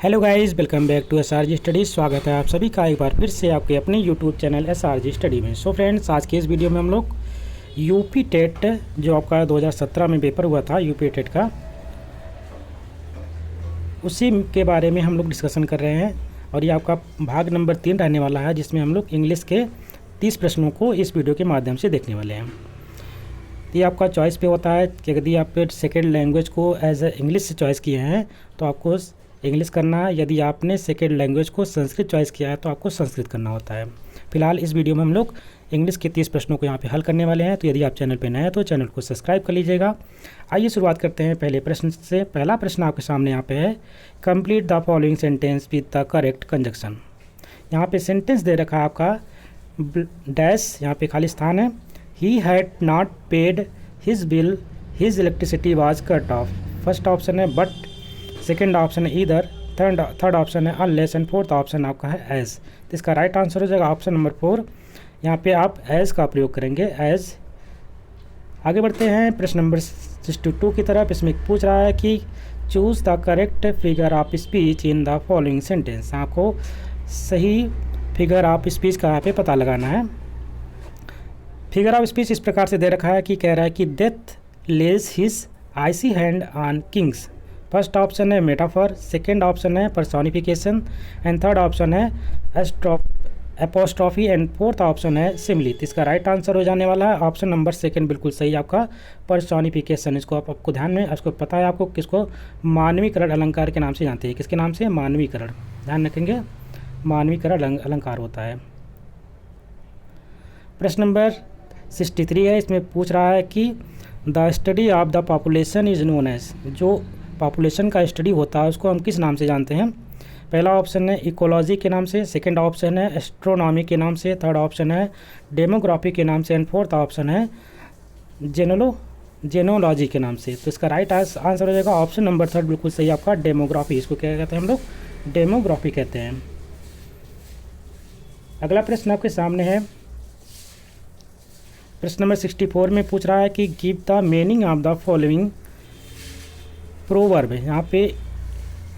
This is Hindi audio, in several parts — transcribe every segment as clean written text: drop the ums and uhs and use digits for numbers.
Hello guys, welcome back to SRG studies. स्वागत है आप सभी का एक बार फिर से आपके अपने यूट्यूब चैनल SRG स्टडी में। सो फ्रेंड्स, आज के इस वीडियो में हम लोग यूपी टेट जो आपका 2017 में पेपर हुआ था यूपी टेट का, उसी के बारे में हम लोग डिस्कशन कर रहे हैं। और ये आपका भाग नंबर 3 रहने वाला है, जिसमें हम लोग इंग्लिश के 30 प्रश्नों को इस वीडियो के माध्यम से देखने वाले हैं। ये आपका चॉइस पे होता है कि यदि आप सेकेंड लैंग्वेज को एज ए इंग्लिश से चॉइस किए हैं तो आपको इंग्लिश करना है। यदि आपने सेकेंड लैंग्वेज को संस्कृत चॉइस किया है तो आपको संस्कृत करना होता है। फिलहाल इस वीडियो में हम लोग इंग्लिश के 30 प्रश्नों को यहाँ पे हल करने वाले हैं। तो यदि आप चैनल पे नए हैं तो चैनल को सब्सक्राइब कर लीजिएगा। आइए शुरुआत करते हैं पहले प्रश्न से। पहला प्रश्न आपके सामने यहाँ पे है, complete the following sentence with the correct conjunction. यहाँ पे सेंटेंस दे रखा है आपका डैश, यहाँ पे खाली स्थान है। He had not paid his bill, his electricity was cut off. First option है बट, सेकेंड ऑप्शन है ईदर, थर्ड ऑप्शन है अनलेस एंड फोर्थ ऑप्शन आपका है एज। तो इसका राइट आंसर हो जाएगा ऑप्शन नंबर 4। यहाँ पे आप एज का प्रयोग करेंगे, एज। आगे बढ़ते हैं प्रश्न नंबर 62 की तरफ। इसमें पूछ रहा है कि choose the correct figure of speech in the following sentence. आपको सही फिगर ऑफ स्पीच का यहाँ पे पता लगाना है। फिगर ऑफ स्पीच इस प्रकार से दे रखा है कि कह रहा है कि death lays his icy hand on kings. First option है मेटाफर, सेकेंड ऑप्शन है पर्सोनिफिकेशन एंड थर्ड ऑप्शन है एपोस्ट्रॉफी एंड फोर्थ ऑप्शन है सिमली। तो इसका राइट आंसर हो जाने वाला है ऑप्शन नंबर सेकेंड, बिल्कुल सही आपका पर्सोनिफिकेशन। इसको आपको ध्यान में, इसको पता है आपको किसको मानवीकरण अलंकार के नाम से जानते हैं। किसके नाम से? मानवीकरण। ध्यान रखेंगे, मानवीकरण अलंकार होता है। प्रश्न नंबर 63 है। इसमें पूछ रहा है कि the study of the population is known as. जो पॉपुलेशन का स्टडी होता है उसको हम किस नाम से जानते हैं? पहला ऑप्शन है इकोलॉजी के नाम से, सेकंड ऑप्शन है एस्ट्रोनॉमी के नाम से, थर्ड ऑप्शन है डेमोग्राफी के नाम से एंड फोर्थ ऑप्शन है जेनोलॉजी के नाम से। तो इसका राइट आंसर हो जाएगा ऑप्शन नंबर थर्ड, बिल्कुल सही आपका डेमोग्राफी। इसको क्या कहते हैं हम लोग? डेमोग्राफी कहते हैं। अगला प्रश्न आपके सामने है। प्रश्न नंबर 64 में पूछ रहा है कि give the meaning of the following proverb. यहाँ पे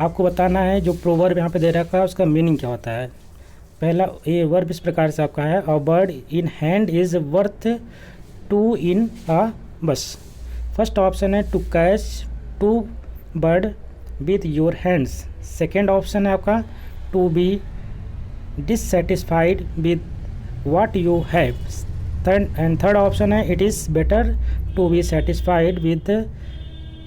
आपको बताना है जो प्रोवर्ब यहाँ पे दे रखा है उसका मीनिंग क्या होता है। पहला ये वर्ब इस प्रकार से आपका है, a bird in hand is worth two in a bush. First option है to catch two bird with your hands. Second option है आपका to be dissatisfied with what you have. Third option है it is better to be satisfied with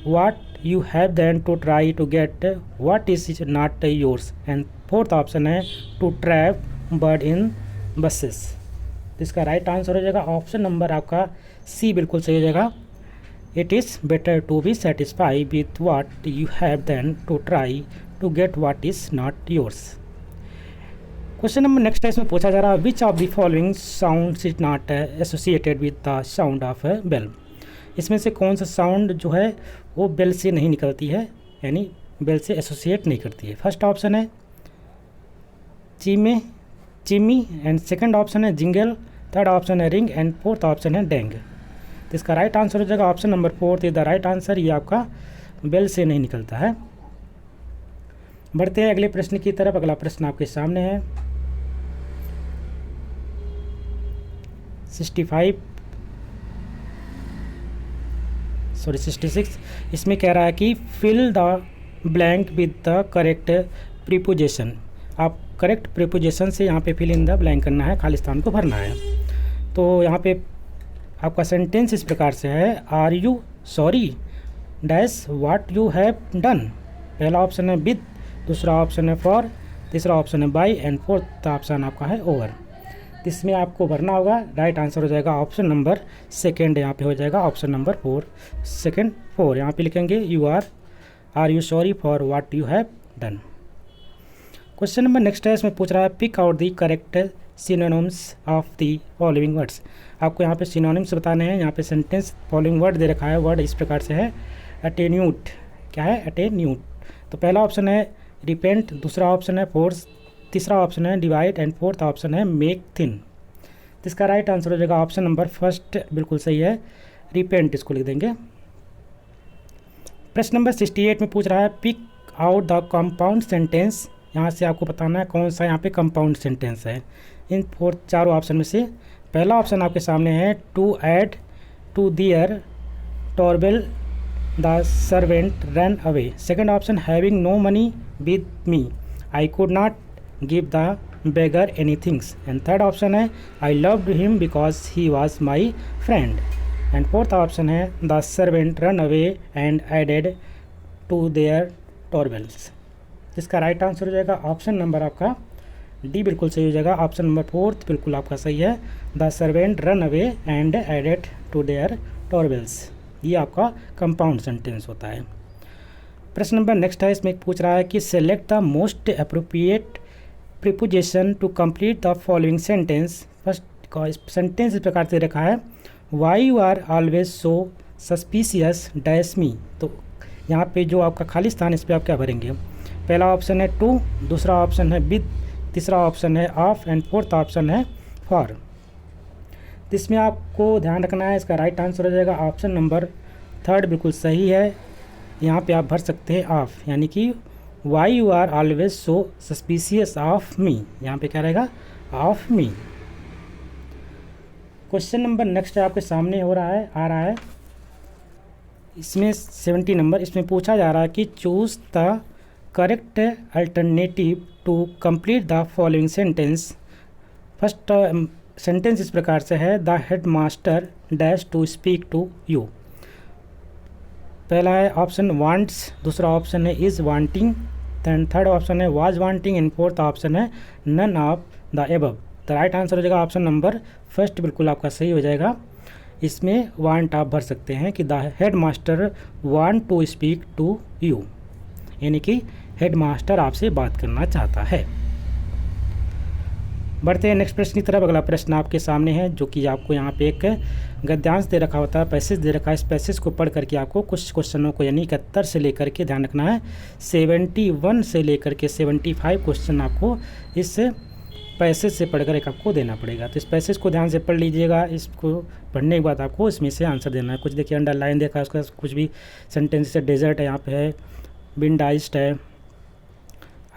what you have then to try to get what is not yours। and fourth option है to trap bird in buses। इसका राइट आंसर हो जाएगा ऑप्शन नंबर आपका सी, बिल्कुल सही हो जाएगा। it is better to be satisfied with what you have than to try to get what is not yours। Question number next है। इसमें पूछा जा रहा है which of the following sounds is not associated with the sound of a bell. इसमें से कौन सा साउंड जो है वो बेल से नहीं निकलती है, यानी बेल से एसोसिएट नहीं करती है। फर्स्ट ऑप्शन है चिमी एंड सेकंड ऑप्शन है जिंगल, थर्ड ऑप्शन है रिंग एंड फोर्थ ऑप्शन है डेंग। तो इसका राइट आंसर हो जाएगा option number 4 is the right answer. ये आपका बेल से नहीं निकलता है। बढ़ते हैं अगले प्रश्न की तरफ। अगला प्रश्न आपके सामने है 66। इसमें कह रहा है कि fill the blank with the correct preposition. आप करेक्ट प्रीपोजिशन से यहाँ पे फिल इन द ब्लैंक करना है, खाली स्थान को भरना है। तो यहाँ पे आपका सेंटेंस इस प्रकार से है, are you sorry dash what you have done. पहला ऑप्शन है विद, दूसरा ऑप्शन है फॉर, तीसरा ऑप्शन है बाय एंड फोर्थ ऑप्शन आपका है ओवर। इसमें आपको भरना होगा, राइट आंसर हो जाएगा ऑप्शन नंबर सेकेंड। यहाँ पे हो जाएगा ऑप्शन नंबर 4, सेकेंड 4। यहाँ पे लिखेंगे you are you sorry for what you have done. Question number next है। इसमें पूछ रहा है pick out the correct synonyms of the following words. आपको यहाँ पे सिनोनिम्स बताने हैं। यहाँ पे सेंटेंस फॉलोइंग वर्ड दे रखा है, वर्ड इस प्रकार से है अटेन्यूट। क्या है? अटेन्यूट। तो पहला ऑप्शन है रिपेंट, दूसरा ऑप्शन है फोर्स, तीसरा ऑप्शन है डिवाइड एंड फोर्थ ऑप्शन है मेक थिन। तो इसका राइट आंसर हो जाएगा ऑप्शन नंबर फर्स्ट, बिल्कुल सही है, रिपेंट। इसको लिख देंगे। प्रश्न नंबर 68 में पूछ रहा है pick out the compound sentence, यहाँ से आपको बताना है कौन सा यहाँ पे कंपाउंड सेंटेंस है इन चारों ऑप्शन में से। पहला ऑप्शन आपके सामने है to add to their trouble the servant ran away. Second option having no money with me I could not give the beggar any things. And third option है I loved him because he was my friend. And fourth option है the servant ran away and added to their troubles. इसका राइट आंसर हो जाएगा ऑप्शन नंबर आपका डी, बिल्कुल सही हो जाएगा। ऑप्शन नंबर फोर्थ बिल्कुल आपका सही है, the servant ran away and added to their troubles. ये आपका कंपाउंड सेंटेंस होता है। प्रश्न नंबर नेक्स्ट है, इसमें पूछ रहा है कि select the most appropriate preposition to complete the following sentence. First sentence इस प्रकार से रखा है, why you are always so suspicious dash me. तो यहाँ पे जो आपका खाली स्थान इस पर आप क्या भरेंगे। पहला ऑप्शन है टू, दूसरा ऑप्शन है विद, तीसरा ऑप्शन है ऑफ एंड फोर्थ ऑप्शन है फॉर। तो इसमें आपको ध्यान रखना है, इसका राइट आंसर हो जाएगा ऑप्शन नंबर थर्ड, बिल्कुल सही है। यहाँ पे आप भर सकते हैं ऑफ, यानी कि why you are always so suspicious of me, यहाँ पे क्या रहेगा of me. Question number next आपके सामने आ रहा है इसमें 70 नंबर। इसमें पूछा जा रहा है कि choose the correct alternative to complete the following sentence. First sentence इस प्रकार से है, the head master dash to speak to you. पहला है ऑप्शन वांट्स, दूसरा ऑप्शन है is wanting, then third option है was wanting and fourth option है नन ऑफ द एबव। तो राइट आंसर हो जाएगा ऑप्शन नंबर फर्स्ट, बिल्कुल आपका सही हो जाएगा। इसमें वांट आप भर सकते हैं कि the head master want to speak to you, यानी कि हेड मास्टर आपसे बात करना चाहता है। बढ़ते हैं नेक्स्ट प्रश्न की तरफ। अगला प्रश्न आपके सामने है, जो कि आपको यहाँ पे एक गद्यांश दे रखा होता है, पैसेज दे रखा है। इस पैसेज को पढ़ करके आपको कुछ क्वेश्चनों को, यानी 71 से लेकर के ध्यान रखना है 71 से लेकर के 75 क्वेश्चन आपको इस पैसेज से पढ़कर एक आपको देना पड़ेगा। तो इस पैसेज को ध्यान से पढ़ लीजिएगा। इसको पढ़ने के बाद आपको इसमें से आंसर देना है। कुछ देखिए अंडरलाइन देखा है, उसका कुछ भी सेंटेंस से डेजर्ट है, यहाँ पे है विंडाइज्ड है,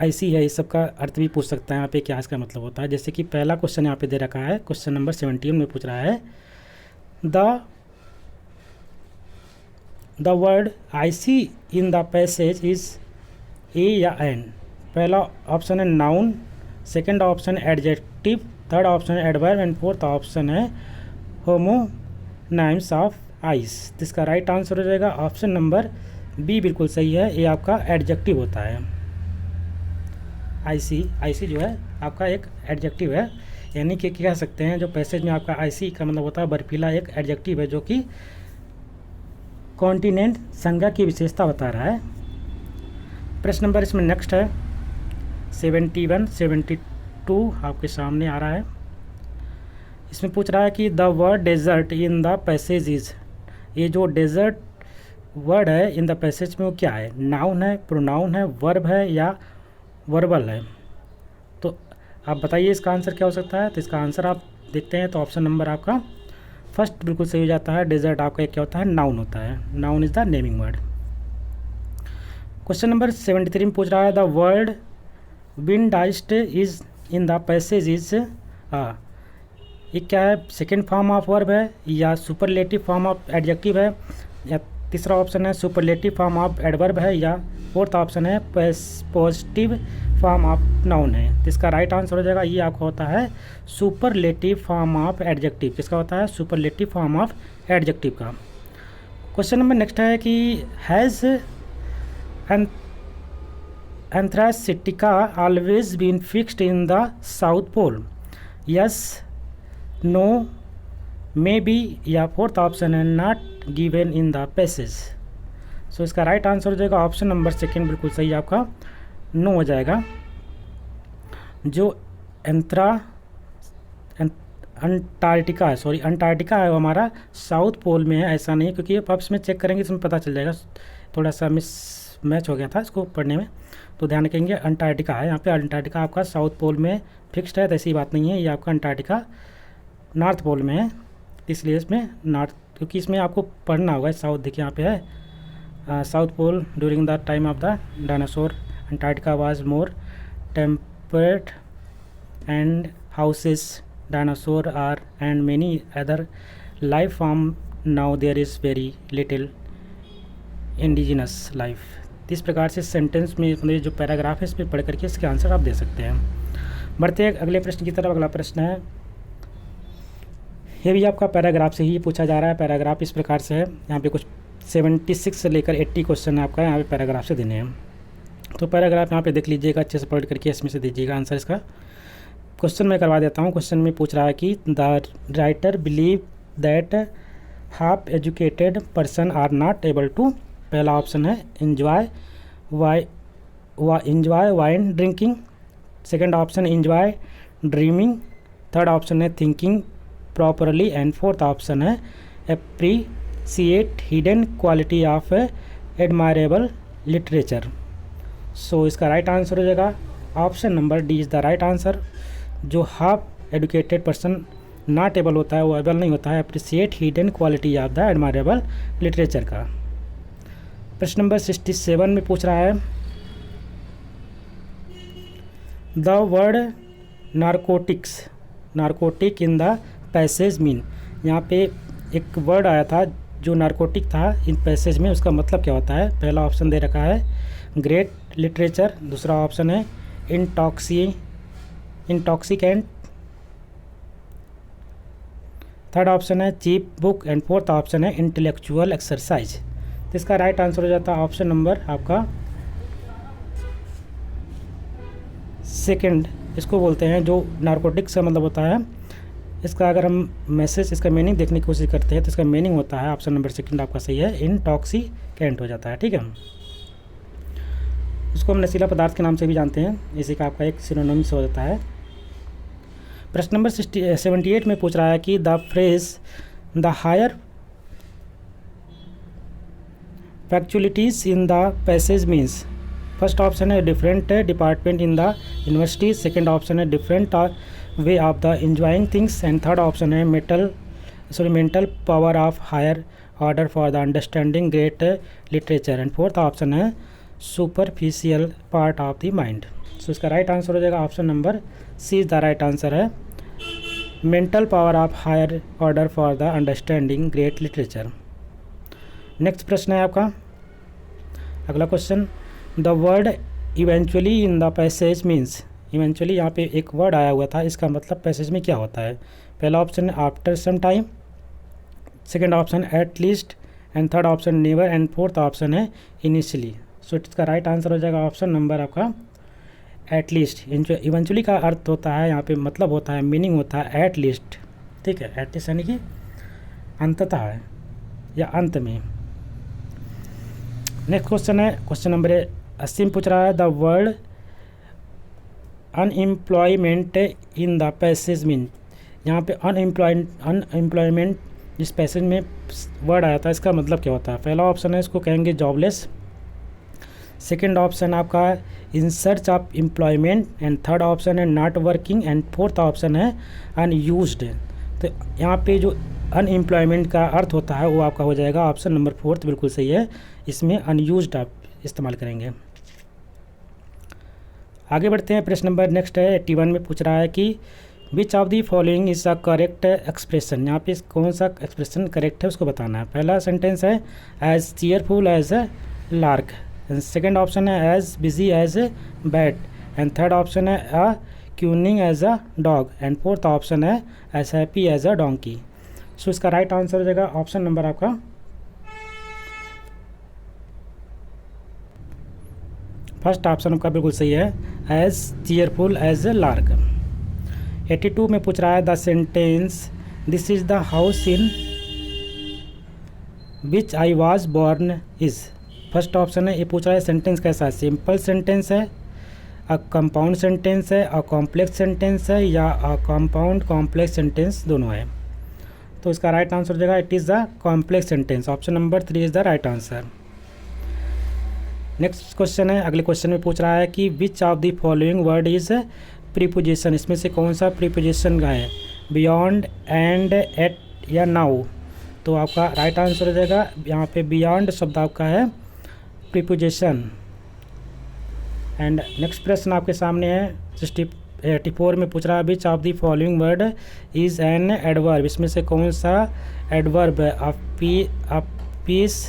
आईसी है, इस सब का अर्थ भी पूछ सकता है यहाँ पे क्या इसका मतलब होता है। जैसे कि पहला क्वेश्चन यहाँ पे दे रखा है, क्वेश्चन नंबर 17 में पूछ रहा है the word ice in the passage is a या एन। पहला ऑप्शन है noun, second option adjective, third option है एडवर्ब एंड फोर्थ ऑप्शन है होमोनाइम्स ऑफ आइस। इसका राइट आंसर हो जाएगा ऑप्शन नंबर बी, बिल्कुल सही है। ये आपका एडजेक्टिव होता है। आईसी जो है आपका एक एडजेक्टिव है, यानी कि कह सकते हैं जो पैसेज में आपका आईसी का मतलब होता है बर्फीला, एक एडजेक्टिव है जो कि कॉन्टिनेंट संज्ञा की विशेषता बता रहा है। प्रश्न नंबर इसमें नेक्स्ट है 71 72 आपके सामने आ रहा है। इसमें पूछ रहा है कि the word desert in the passage is. ये जो डेजर्ट वर्ड है इन द पैसेज में वो क्या है, नाउन है, प्रोनाउन है, वर्ब है या वर्बल है। तो आप बताइए इसका आंसर क्या हो सकता है। तो इसका आंसर आप देखते हैं तो ऑप्शन नंबर आपका फर्स्ट बिल्कुल सही हो जाता है। डेजर्ट आपका क्या होता है, नाउन होता है। Noun is the naming word. Question number 73 में पूछ रहा है द वर्ड विंडाइज्ड is in the passage is ये क्या है, सेकेंड फॉर्म ऑफ वर्ब है या सुपरलेटिव फॉर्म ऑफ एडजेक्टिव है, या तीसरा ऑप्शन है सुपरलेटिव फॉर्म ऑफ एडवर्ब है, या फोर्थ ऑप्शन है पॉजिटिव फॉर्म ऑफ नाउन है। तो इसका राइट आंसर हो जाएगा ये आपका होता है सुपरलेटिव फॉर्म ऑफ एडजेक्टिव। किसका होता है, सुपरलेटिव फॉर्म ऑफ एडजेक्टिव का। क्वेश्चन नंबर नेक्स्ट है कि has Antarctica always been fixed in the south pole. Yes, no, may be, या फोर्थ ऑप्शन है not given in the passage. So इसका राइट आंसर हो जाएगा ऑप्शन नंबर सेकेंड, बिल्कुल सही आपका नो हो जाएगा। जो अंटार्कटिका है, सॉरी अंटार्कटिका है, वो हमारा साउथ पोल में है, ऐसा नहीं, क्योंकि आप इसमें चेक करेंगे इसमें पता चल जाएगा। थोड़ा सा मैच हो गया था इसको पढ़ने में, तो ध्यान रखेंगे अंटार्कटिका है। यहाँ पे अंटार्कटिका आपका साउथ पोल में फिक्स्ड है, तो ऐसी बात नहीं है। ये आपका अंटार्कटिका नॉर्थ पोल में है, इसलिए इसमें नॉर्थ, क्योंकि इसमें आपको पढ़ना होगा। साउथ देखिए यहाँ पे है south pole during the time of the dinosaur, Antarctica was more temperate and houses dinosaur are and many other life form. Now there is very little indigenous life. इस प्रकार से सेंटेंस में मतलब जो पैराग्राफ है इस पर पढ़ करके इसके आंसर आप दे सकते हैं। बढ़ते हैं अगले प्रश्न की तरफ। अगला प्रश्न है, ये भी आपका पैराग्राफ से ही पूछा जा रहा है। पैराग्राफ इस प्रकार से है, यहाँ पे कुछ 76 से लेकर 80 क्वेश्चन आपका यहाँ पे पैराग्राफ से देने हैं। तो पैराग्राफ यहाँ पे देख लीजिएगा, अच्छे से पढ़ करके इसमें से दीजिएगा आंसर इसका। क्वेश्चन मैं करवा देता हूँ। क्वेश्चन में पूछ रहा है कि the writer believe that half educated person are not able to, पहला ऑप्शन है enjoy wine drinking, second option enjoy dreaming, third option है thinking properly and fourth option है appreciate hidden quality of admirable literature. So इसका राइट आंसर हो जाएगा option number D is the right answer. जो half educated person not able होता है, वो एबल नहीं होता है appreciate hidden quality of the admirable literature का। प्रश्न नंबर 67 में पूछ रहा है, the word narcotic in the passage mean. यहाँ पे एक वर्ड आया था जो नारकोटिक था इन पैसेज में, उसका मतलब क्या होता है। पहला ऑप्शन दे रखा है ग्रेट लिटरेचर, दूसरा ऑप्शन है इंटॉक्सिकेंट, थर्ड ऑप्शन है cheap book and fourth option है इंटेलेक्चुअल एक्सरसाइज। तो इसका राइट आंसर हो जाता है ऑप्शन नंबर आपका सेकंड। इसको बोलते हैं जो नारकोटिक्स का मतलब होता है, इसका अगर हम मैसेज इसका मीनिंग देखने की कोशिश करते हैं तो इसका मीनिंग होता है ऑप्शन नंबर सेकंड आपका सही है, इंटॉक्सिकेंट हो जाता है। ठीक है, उसको हम नशीला पदार्थ के नाम से भी जानते हैं, इसी का आपका एक सिनोनिम्स हो जाता है। प्रश्न नंबर 78 में पूछ रहा है कि the phrase the higher faculties in the passage means. First option है different department in the university, second option है different way of the enjoying things and third option है mental power of higher order for the understanding great literature and fourth option है superficial part of the mind. So इसका राइट आंसर हो जाएगा option number C is the right answer है, mental power of higher order for the understanding great literature. Next प्रश्न है आपका अगला question, the word eventually in the passage means. Eventually यहाँ पे एक वर्ड आया हुआ था, इसका मतलब पैसेज में क्या होता है। पहला ऑप्शन है after some time, second option at least and third option never and fourth option है इनिशियली। सो इसका राइट आंसर हो जाएगा ऑप्शन नंबर आपका एट लीस्ट। इवेंचुअली का अर्थ होता है यहाँ पे मतलब होता है मीनिंग होता है एट लीस्ट। ठीक है, एट लीस्ट यानी कि अंततः है या अंत में। नेक्स्ट क्वेश्चन है क्वेश्चन नंबर 80 में पूछ रहा है the word unemployment in the passage mean. यहाँ पे अनएम्प्लॉयमेंट जिस पैसेज में वर्ड आया था इसका मतलब क्या होता है। पहला ऑप्शन है इसको कहेंगे जॉबलेस, सेकेंड ऑप्शन आपका in search of employment and third option है not working and fourth option है अनयूज्ड। तो यहाँ पे जो अनएम्प्लॉयमेंट का अर्थ होता है वो आपका हो जाएगा ऑप्शन नंबर फोर्थ, बिल्कुल सही है। इसमें अनयूज्ड आप इस्तेमाल करेंगे। आगे बढ़ते हैं। प्रश्न नंबर नेक्स्ट है 81 में पूछ रहा है कि which of the following is a correct expression. यहाँ पे कौन सा एक्सप्रेशन करेक्ट है उसको बताना है। पहला सेंटेंस है as cheerful as a lark, second option है as busy as a bat and third option है a cunning as a dog and fourth option है as happy as a donkey. So इसका राइट आंसर हो जाएगा ऑप्शन नंबर आपका फर्स्ट ऑप्शन आपका बिल्कुल सही है, as cheerful as a lark. 82 में पूछ रहा है the sentence this is the house in which I was born is. First option है, ये पूछ रहा है सेंटेंस कैसा है, सिंपल सेंटेंस है, अ कंपाउंड सेंटेंस है, अ कॉम्प्लेक्स सेंटेंस है या अ कंपाउंड कॉम्प्लेक्स सेंटेंस दोनों है। तो इसका राइट आंसर हो जाएगा it is the complex sentence, option number 3 is the right answer. Next question है अगले क्वेश्चन में पूछ रहा है कि विच of the following word is preposition. इसमें से कौन सा प्रीपोजिशन का है, बियॉन्ड एंड एट या नाउ। तो आपका राइट आंसर हो जाएगा यहाँ पे बियॉन्ड शब्द आपका है प्रीपोजिशन। एंड नेक्स्ट प्रश्न आपके सामने है 84 में पूछ रहा है which of the following word is an adverb, इसमें से कौन सा एडवर्ब है? पीस,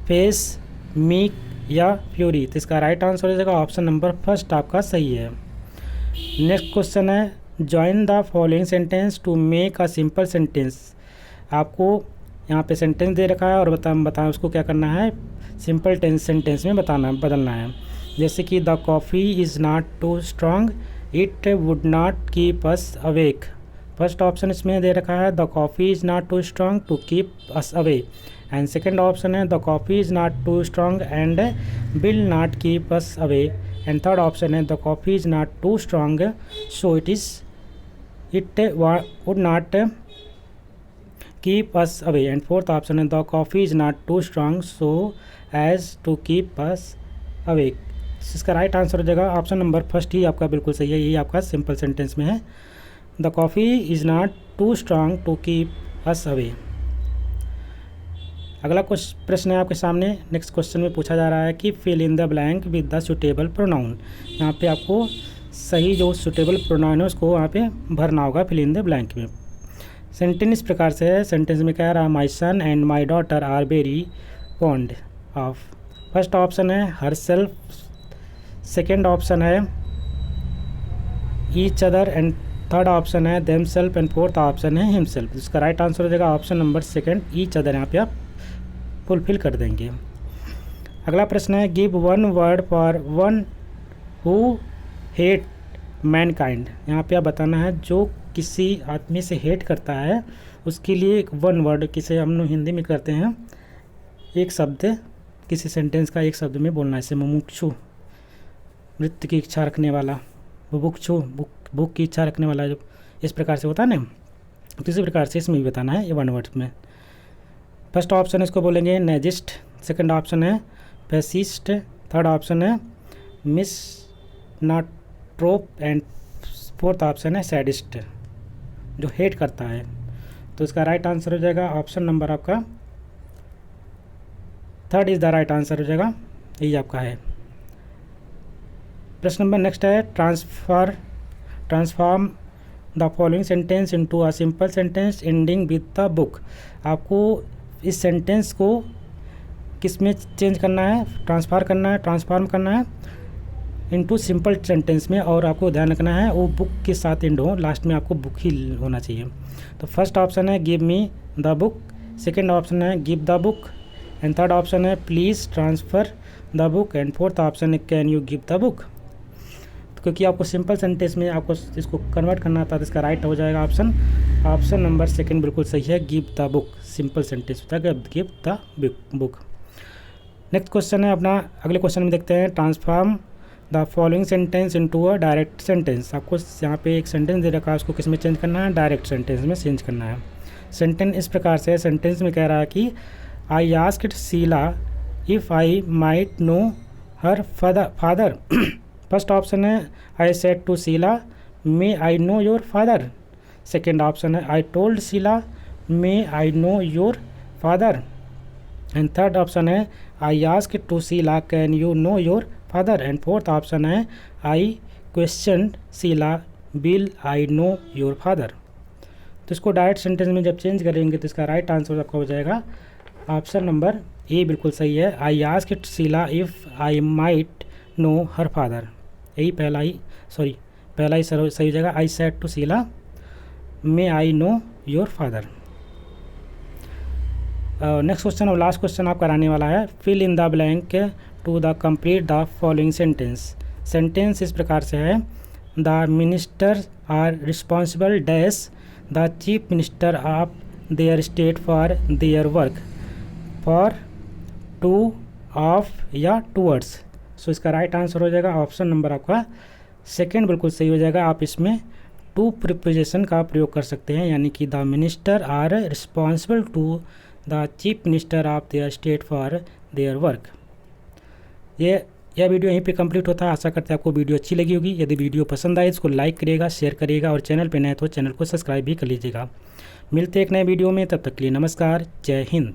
फेस, मीक या फ्यूरी। तो इसका राइट आंसर हो जाएगा ऑप्शन नंबर फर्स्ट आपका सही है। नेक्स्ट क्वेश्चन है join the following sentence to make a simple sentence. आपको यहाँ पे सेंटेंस दे रखा है और बताएं उसको क्या करना है, सिंपल सेंटेंस में बदलना है। जैसे कि the coffee is not too strong, it would not keep us awake. First option इसमें दे रखा है the coffee is not too strong to keep us away, and second option है the coffee is not too strong and will not keep us away, and third option है the coffee is not too strong so it would not keep us away, and fourth option है the coffee is not too strong so as to keep us awake. इसका राइट आंसर हो जाएगा ऑप्शन नंबर फर्स्ट ही आपका बिल्कुल सही है, यही आपका सिंपल सेंटेंस में है the coffee is not too strong to keep us away. अगला प्रश्न है आपके सामने। नेक्स्ट क्वेश्चन में पूछा जा रहा है कि fill in the blank with the suitable pronoun. यहाँ पे आपको सही जो सुटेबल प्रोनाउन है उसको वहाँ पे भरना होगा फिल इन द ब्लैंक में। सेंटेंस इस प्रकार से है, सेंटेंस में कह रहा है my son and my daughter are very fond of. First option है हर सेल्फ, सेकेंड ऑप्शन है each other, and third option है themself, and fourth option है हिम सेल्फ। इसका राइट आंसर हो जाएगा option number second each other, यहाँ पे आप फुलफिल कर देंगे। अगला प्रश्न है give one word for one who hate Mankind. यहाँ पे आप बताना है जो किसी आदमी से हेट करता है उसके लिए एक वन वर्ड, किसे हम लोग हिंदी में करते हैं एक शब्द, किसी सेंटेंस का एक शब्द में बोलना है। जैसे मुमुक्षु मृत्यु की इच्छा रखने वाला, बुभुक्षु भूख की इच्छा रखने वाला, जो इस प्रकार से होता है ना, तो इसी प्रकार से इसमें भी बताना है ये वन वर्ड में। फर्स्ट ऑप्शन इसको बोलेंगे नेजिस्ट, सेकंड ऑप्शन है फैसिस्ट, थर्ड ऑप्शन है मिस नाट्रोप, एंड फोर्थ ऑप्शन है सैडिस्ट, जो हेट करता है। तो इसका राइट आंसर हो जाएगा ऑप्शन नंबर आपका third is the right answer हो जाएगा, यही आपका है। प्रश्न नंबर नेक्स्ट है transform the following sentence into a simple sentence ending with the book. आपको इस सेंटेंस को किस में चेंज करना है, ट्रांसफॉर्म करना है इनटू सिंपल सेंटेंस में, और आपको ध्यान रखना है वो बुक के साथ एंड हो, लास्ट में आपको बुक ही होना चाहिए। तो फर्स्ट ऑप्शन है give me the book, second option है give the book, and third option है please transfer the book, and fourth option है can you give the book. क्योंकि आपको सिंपल सेंटेंस में आपको इसको कन्वर्ट करना था, तो इसका राइट हो जाएगा ऑप्शन नंबर सेकंड बिल्कुल सही है, give the book. Simple sentence होता है give the book. Next question है अपना, अगले क्वेश्चन में देखते हैं transform the following sentence into a direct sentence. आपको यहाँ पे एक सेंटेंस दे रखा है, उसको किस में चेंज करना है, डायरेक्ट सेंटेंस में चेंज करना है। सेंटेंस इस प्रकार से, सेंटेंस में कह रहा है कि I asked Sheila if I might know her father. First option है I said to Sheila may I know your father, second option है I told Sheila may I know your father, and third option है I asked to Sheila can you know your father, and fourth option है I question Sheila will I know your father. तो इसको डायरेक्ट सेंटेंस में जब चेंज करेंगे तो इसका राइट आंसर आपका हो जाएगा ऑप्शन नंबर ए बिल्कुल सही है, I asked Sheila if I might know her father. यही पहला ही सही हो जाएगा, I said to Sheila may I know your father. Next question और लास्ट क्वेश्चन आपका रहने वाला है fill in the blank to the complete the following sentence. Sentence इस प्रकार से है the minister are responsible dash the chief minister of their state for their work, for, to, of या टूवर्ड्स। सो इसका राइट आंसर हो जाएगा ऑप्शन नंबर आपका सेकेंड बिल्कुल सही हो जाएगा। आप इसमें टू प्रीपोजिशन का प्रयोग कर सकते हैं, यानी कि the minister are responsible to the chief minister of their state for their work. यह वीडियो यहीं पे कंप्लीट होता है। आशा करते हैं आपको वीडियो अच्छी लगी होगी। यदि वीडियो पसंद आए इसको लाइक करिएगा, शेयर करिएगा, और चैनल पे नए तो चैनल को सब्सक्राइब भी कर लीजिएगा। मिलते हैं एक नए वीडियो में, तब तक के लिए नमस्कार, जय हिंद।